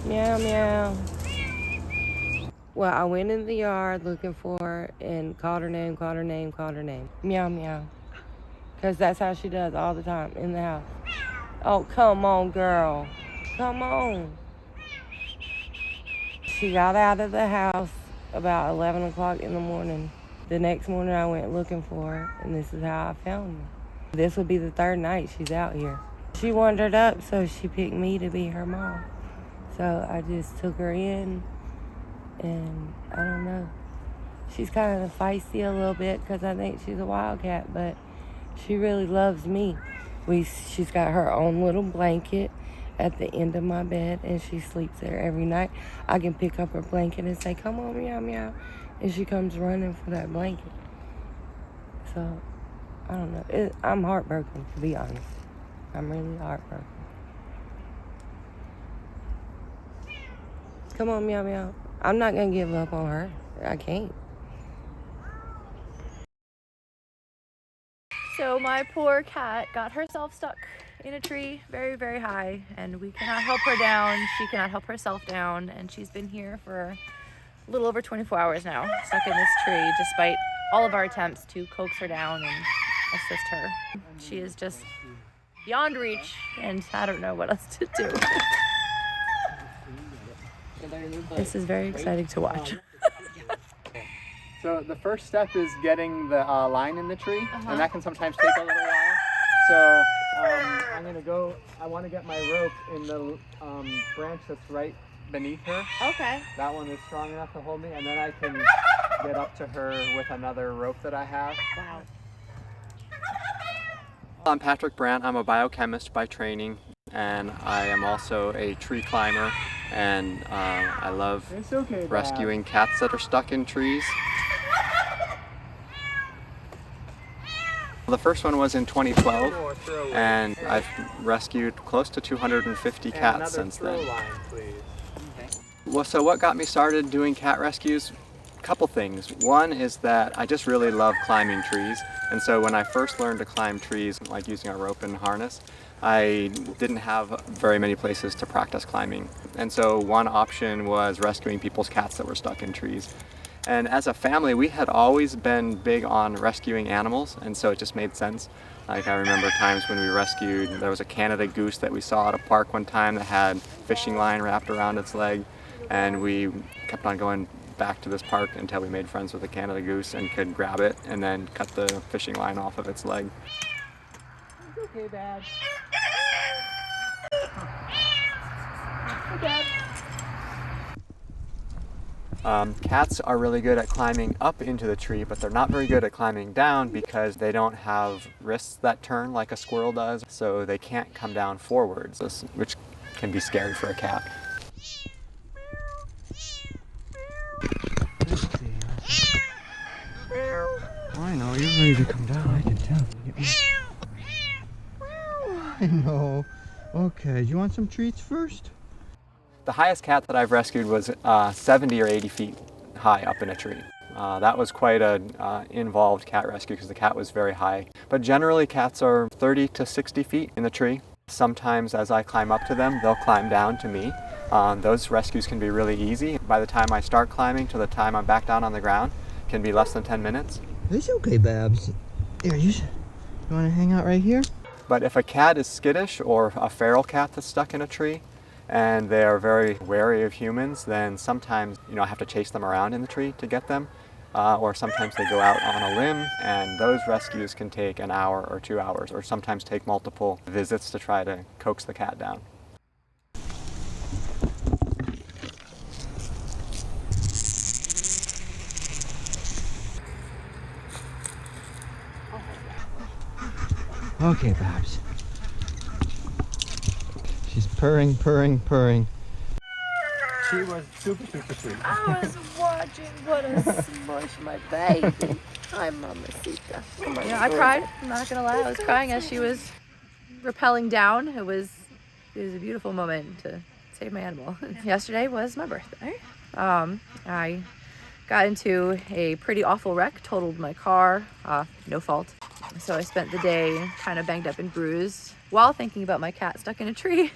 Meow, meow. Well, I went in the yard looking for her and called her name, called her name, called her name. Meow, meow. Because that's how she does all the time in the house. Oh, come on, girl. Come on. She got out of the house about 11 o'clock in the morning. The next morning I went looking for her, and this is how I found her. This will be the third night she's out here. She wandered up, so she picked me to be her mom. So I just took her in, and I don't know. She's kind of feisty a little bit because I think she's a wildcat, but she really loves me. She's got her own little blanket at the end of my bed, and she sleeps there every night. I can pick up her blanket and say, come on, meow, meow, and she comes running for that blanket. So, I don't know. I'm heartbroken, to be honest. I'm really heartbroken. Come on, meow, meow. I'm not going to give up on her. I can't. So my poor cat got herself stuck in a tree very, very high, and we cannot help her down. She cannot help herself down, and she's been here for a little over 24 hours now, stuck in this tree, despite all of our attempts to coax her down and assist her. She is just beyond reach, and I don't know what else to do. This is very exciting to watch. So the first step is getting the line in the tree, and that can sometimes take a little while. So I want to get my rope in the branch that's right beneath her. Okay. That one is strong enough to hold me, and then I can get up to her with another rope that I have. Wow. I'm Patrick Brandt. I'm a biochemist by training, and I am also a tree climber, and I love rescuing cats that are stuck in trees. The first one was in 2012, and I've rescued close to 250 cats since then. Well, so what got me started doing cat rescues? A couple things. One is that I just really love climbing trees, and so when I first learned to climb trees, like using a rope and harness, I didn't have very many places to practice climbing. And so one option was rescuing people's cats that were stuck in trees. And as a family, we had always been big on rescuing animals, and so it just made sense. Like I remember times when we rescued, there was a Canada goose that we saw at a park one time that had fishing line wrapped around its leg, and we kept on going back to this park until we made friends with the Canada goose and could grab it and then cut the fishing line off of its leg. It's okay, Dad. Hey, Dad. Cats are really good at climbing up into the tree, but they're not very good at climbing down because they don't have wrists that turn like a squirrel does, so they can't come down forwards, which can be scary for a cat. I know, you're ready to come down, I can tell. I know. Okay, you want some treats first? The highest cat that I've rescued was 70 or 80 feet high up in a tree. That was quite an involved cat rescue because the cat was very high. But generally cats are 30 to 60 feet in the tree. Sometimes as I climb up to them, they'll climb down to me. Those rescues can be really easy. By the time I start climbing to the time I'm back down on the ground, it can be less than 10 minutes. It's okay, Babs. Here, you want to hang out right here? But if a cat is skittish or a feral cat that's stuck in a tree, and they are very wary of humans, then sometimes I have to chase them around in the tree to get them, or sometimes they go out on a limb, and those rescues can take an hour or 2 hours, or sometimes take multiple visits to try to coax the cat down. Okay, Babs. She's purring, purring, purring. She was super, super sweet. I was watching. What a smush, my baby. Hi, Mamacita. Come on. Yeah, I cried. I'm not gonna lie. I was crying as she was rappelling down. It was a beautiful moment to save my animal. Yesterday was my birthday. I got into a pretty awful wreck, totaled my car, no fault. So I spent the day kind of banged up and bruised while thinking about my cat stuck in a tree.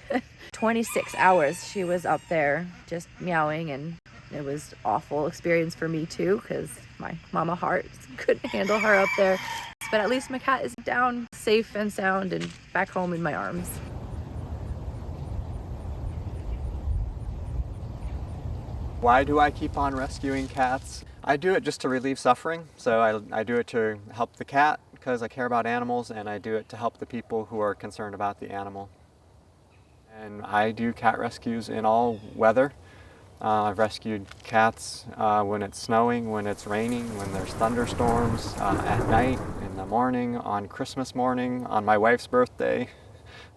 26 hours she was up there just meowing, and it was an awful experience for me too, because my mama heart couldn't handle her up there. But at least my cat is down safe and sound and back home in my arms. Why do I keep on rescuing cats? I do it just to relieve suffering. So I do it to help the cat because I care about animals, and I do it to help the people who are concerned about the animal. And I do cat rescues in all weather. I've rescued cats when it's snowing, when it's raining, when there's thunderstorms, at night, in the morning, on Christmas morning, on my wife's birthday.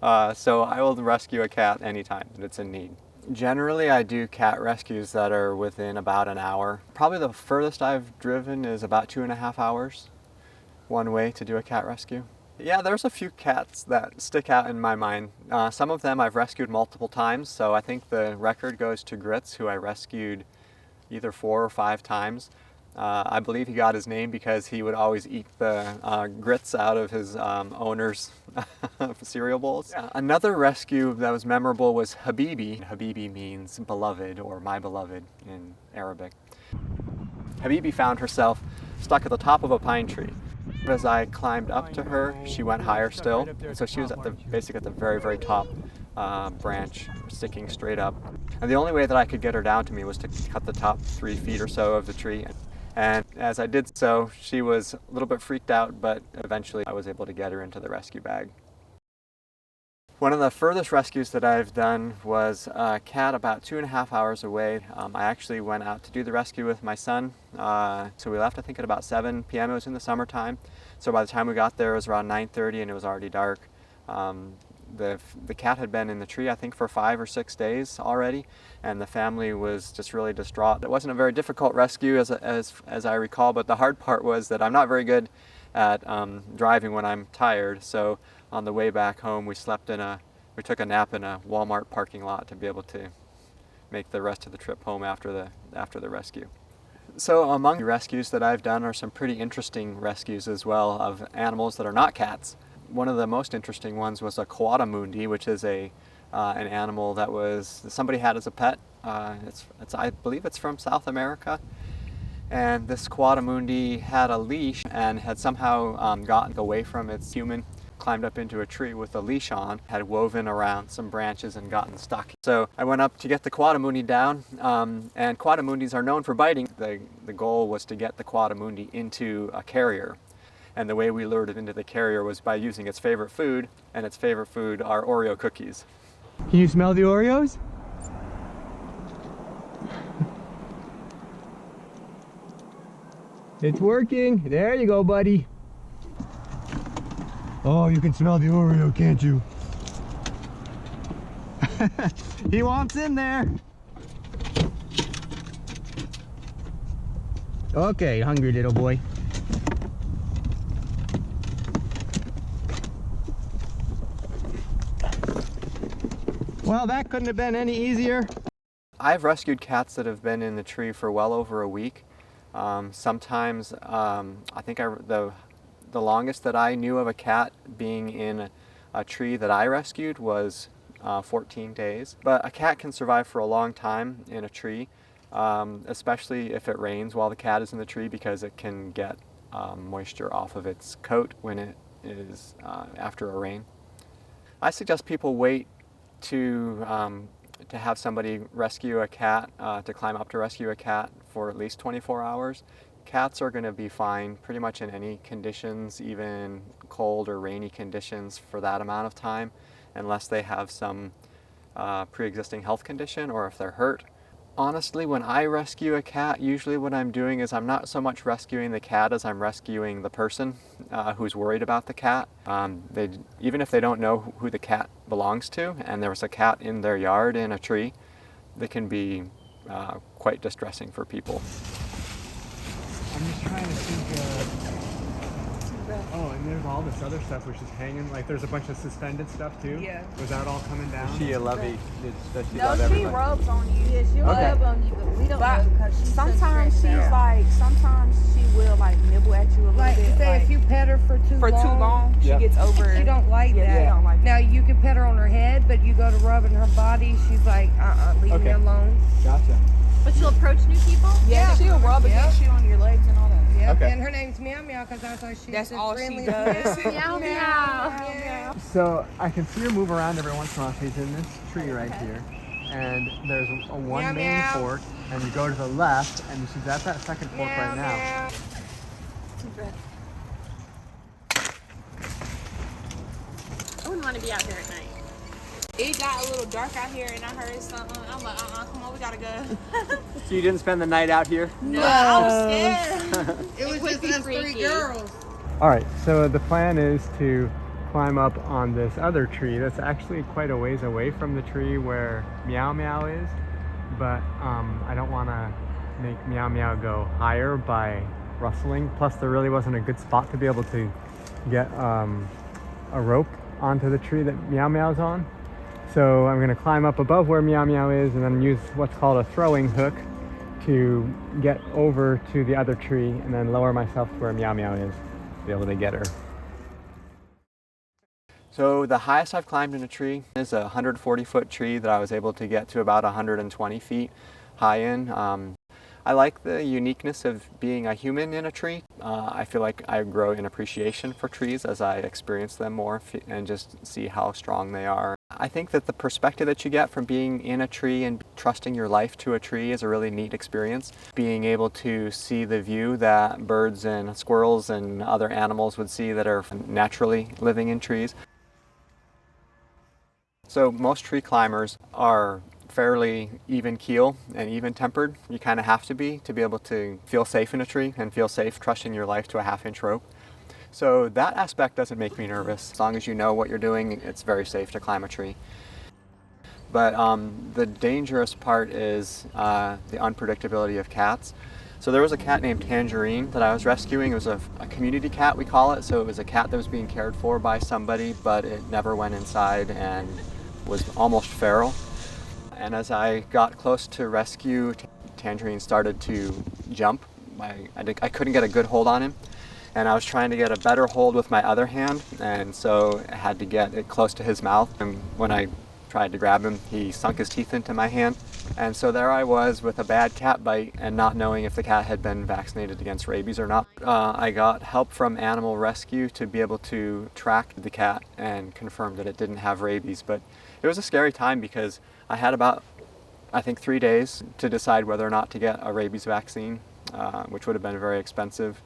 So I will rescue a cat anytime that it's in need. Generally, I do cat rescues that are within about an hour. Probably the furthest I've driven is about 2.5 hours one way to do a cat rescue. Yeah, there's a few cats that stick out in my mind. Some of them I've rescued multiple times, so I think the record goes to Grits, who I rescued either 4 or 5 times. I believe he got his name because he would always eat the grits out of his owner's cereal bowls. Yeah. Another rescue that was memorable was Habibi. Habibi means beloved or my beloved in Arabic. Habibi found herself stuck at the top of a pine tree. As I climbed up to her, she went higher still. So she was basically at the very, very top branch, sticking straight up. And the only way that I could get her down to me was to cut the top 3 feet or so of the tree. And as I did so, she was a little bit freaked out, but eventually I was able to get her into the rescue bag. One of the furthest rescues that I've done was a cat about 2.5 hours away. I actually went out to do the rescue with my son. So we left, I think, at about 7 p.m. It was in the summertime. So by the time we got there, it was around 9:30 and it was already dark. The cat had been in the tree, I think, for 5 or 6 days already, and the family was just really distraught. It wasn't a very difficult rescue, as I recall, but the hard part was that I'm not very good at driving when I'm tired. So on the way back home, we took a nap in a Walmart parking lot to be able to make the rest of the trip home after the rescue. So among the rescues that I've done are some pretty interesting rescues as well of animals that are not cats. One of the most interesting ones was a coatamundi, which is an animal that somebody had as a pet. I believe it's from South America. And this coatamundi had a leash and had somehow gotten away from its human, climbed up into a tree with a leash on, had woven around some branches and gotten stuck. So I went up to get the coatamundi down, and coatamundis are known for biting. The goal was to get the coatamundi into a carrier. And the way we lured it into the carrier was by using its favorite food, and its favorite food are Oreo cookies. Can you smell the Oreos? It's working. There you go, buddy. Oh, you can smell the Oreo, can't you? He wants in there. Okay, hungry little boy. Well, that couldn't have been any easier. I've rescued cats that have been in the tree for well over a week. Sometimes, I think the longest that I knew of a cat being in a tree that I rescued was 14 days. But a cat can survive for a long time in a tree, especially if it rains while the cat is in the tree, because it can get moisture off of its coat when it is after a rain. I suggest people wait to have somebody rescue a cat, to climb up to rescue a cat for at least 24 hours. Cats are going to be fine pretty much in any conditions, even cold or rainy conditions, for that amount of time, unless they have some pre-existing health condition or if they're hurt. Honestly, when I rescue a cat, usually what I'm doing is I'm not so much rescuing the cat as I'm rescuing the person who's worried about the cat. Even if they don't know who the cat belongs to, and there was a cat in their yard in a tree, they can be quite distressing for people. I'm just trying to think Oh, and there's all this other stuff which is hanging. Like there's a bunch of suspended stuff too. Yeah. Was that all coming down? Is she a lovey? Does she No, love she everybody? rubs on you. Yeah, she'll Okay. rub on you, but we don't But know because she's sometimes so she's stressed out. like, sometimes she will like nibble at you a little Like, bit. say like, if you pet her for too long, she Yeah. gets over. she don't like Yeah, that. she don't like Now you can pet her on her head, but you go to rubbing her body, she's like, leave me Okay. alone. Gotcha. But she'll approach new people? Yeah, she'll rub against you on your legs and all that. Yep, Okay. and her name's Meow Meow because that's why she's That's just all she friendly. does. Meow, meow. meow. So I can see her move around every once in a while. She's in this tree right here. And there's a one Meow, main meow. fork, and you go to the left, and she's at that second fork Meow, right now. meow. I wouldn't want to be out here at night. It got a little dark out here and I heard something. I'm like, come on, we gotta go. So you didn't spend the night out here? No, I was scared. It was just be us three freaky. girls. All right, so the plan is to climb up on this other tree that's actually quite a ways away from the tree where Meow Meow is, but I don't want to make Meow Meow go higher by rustling. Plus, there really wasn't a good spot to be able to get a rope onto the tree that Meow Meow's on. So I'm going to climb up above where Meow Meow is and then use what's called a throwing hook to get over to the other tree and then lower myself to where Meow Meow is to be able to get her. So the highest I've climbed in a tree is a 140-foot tree that I was able to get to about 120 feet high in. I like the uniqueness of being a human in a tree. I feel like I grow in appreciation for trees as I experience them more and just see how strong they are. I think that the perspective that you get from being in a tree and trusting your life to a tree is a really neat experience. Being able to see the view that birds and squirrels and other animals would see that are naturally living in trees. So most tree climbers are fairly even keel and even tempered. You kind of have to be able to feel safe in a tree and feel safe trusting your life to a half-inch rope. So that aspect doesn't make me nervous. As long as you know what you're doing, it's very safe to climb a tree. But the dangerous part is the unpredictability of cats. So there was a cat named Tangerine that I was rescuing. It was a community cat, we call it. So it was a cat that was being cared for by somebody, but it never went inside and was almost feral. And as I got close to rescue, Tangerine started to jump. I couldn't get a good hold on him. And I was trying to get a better hold with my other hand, and so I had to get it close to his mouth. And when I tried to grab him, he sunk his teeth into my hand. And so there I was with a bad cat bite and not knowing if the cat had been vaccinated against rabies or not. I got help from Animal Rescue to be able to track the cat and confirm that it didn't have rabies. But it was a scary time because I had about, I think, 3 days to decide whether or not to get a rabies vaccine, which would have been very expensive.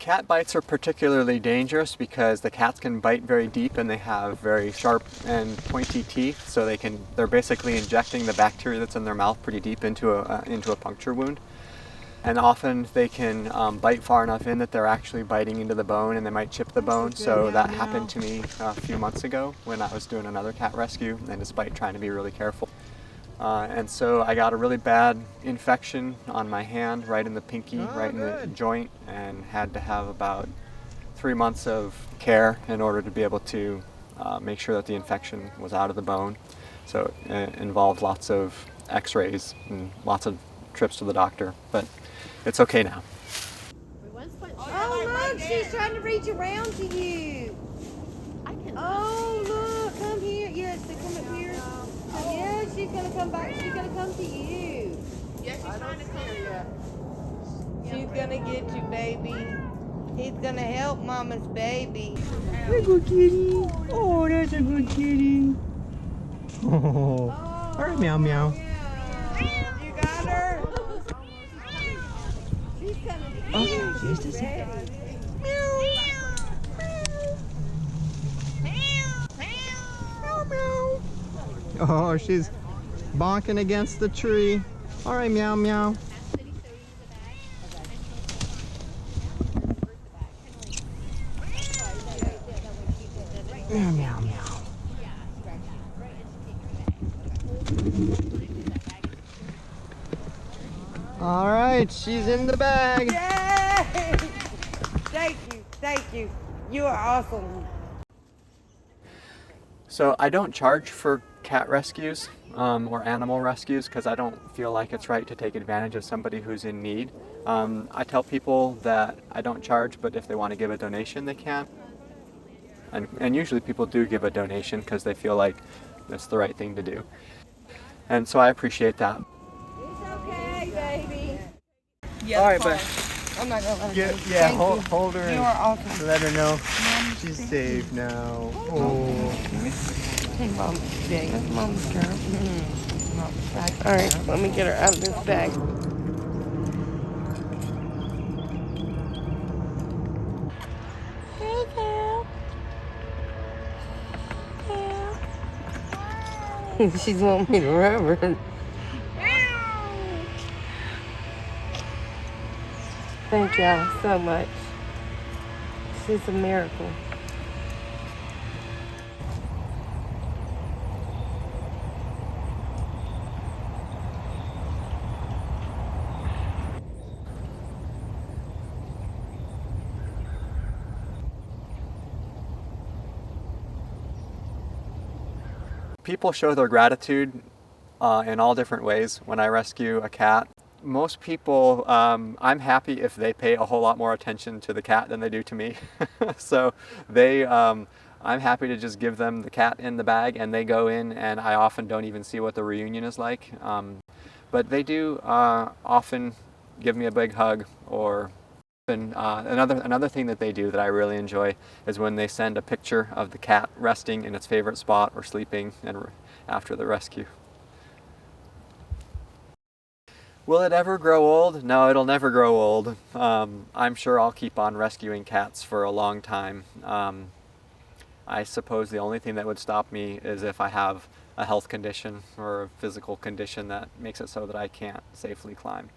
Cat bites are particularly dangerous because the cats can bite very deep and they have very sharp and pointy teeth, so they're basically injecting the bacteria that's in their mouth pretty deep into a puncture wound. And often they can bite far enough in that they're actually biting into the bone and they might chip the bone. So that happened to me a few months ago when I was doing another cat rescue, and despite trying to be really careful. And so I got a really bad infection on my hand, right in the pinky, right in the joint, and had to have about 3 months of care in order to be able to make sure that the infection was out of the bone. So it involved lots of x-rays and lots of trips to the doctor, but it's okay now. Oh, look, she's trying to reach around to you. Oh, look, come here. Yes, they come up here. Yeah, she's going to come back. She's going to come to you. Yeah, she's trying to come here. She's going to get you, baby. He's going to help Mama's baby. That's a good kitty. Oh, that's a good kitty. Oh. All right, Meow Meow. Yeah. You got her? She's coming to you. Oh, just a second. Oh, she's bonking against the tree. All right, Meow Meow. Meow Meow Meow. All right, she's in the bag. Yay! Thank you. Thank you. You are awesome. So I don't charge for cat rescues or animal rescues because I don't feel like it's right to take advantage of somebody who's in need. I tell people that I don't charge, but if they want to give a donation, they can. And usually people do give a donation because they feel like that's the right thing to do. And so I appreciate that. It's okay, baby. Yeah, All right, but I'm not gonna let her go. yeah, Thank you. hold her You are awesome. and let her know she's safe now. Oh. Hey, Mom. Yeah, that's Mom's girl. Mom's back. All right, let me get her out of this bag. Hey, girl. She's wanting me to rub her. Thank y'all so much. She's a miracle. People show their gratitude in all different ways when I rescue a cat. Most people, I'm happy if they pay a whole lot more attention to the cat than they do to me. So I'm happy to just give them the cat in the bag and they go in, and I often don't even see what the reunion is like. But they do often give me a big hug, or another thing that they do that I really enjoy is when they send a picture of the cat resting in its favorite spot or sleeping after the rescue. Will it ever grow old? No, it'll never grow old. I'm sure I'll keep on rescuing cats for a long time. I suppose the only thing that would stop me is if I have a health condition or a physical condition that makes it so that I can't safely climb.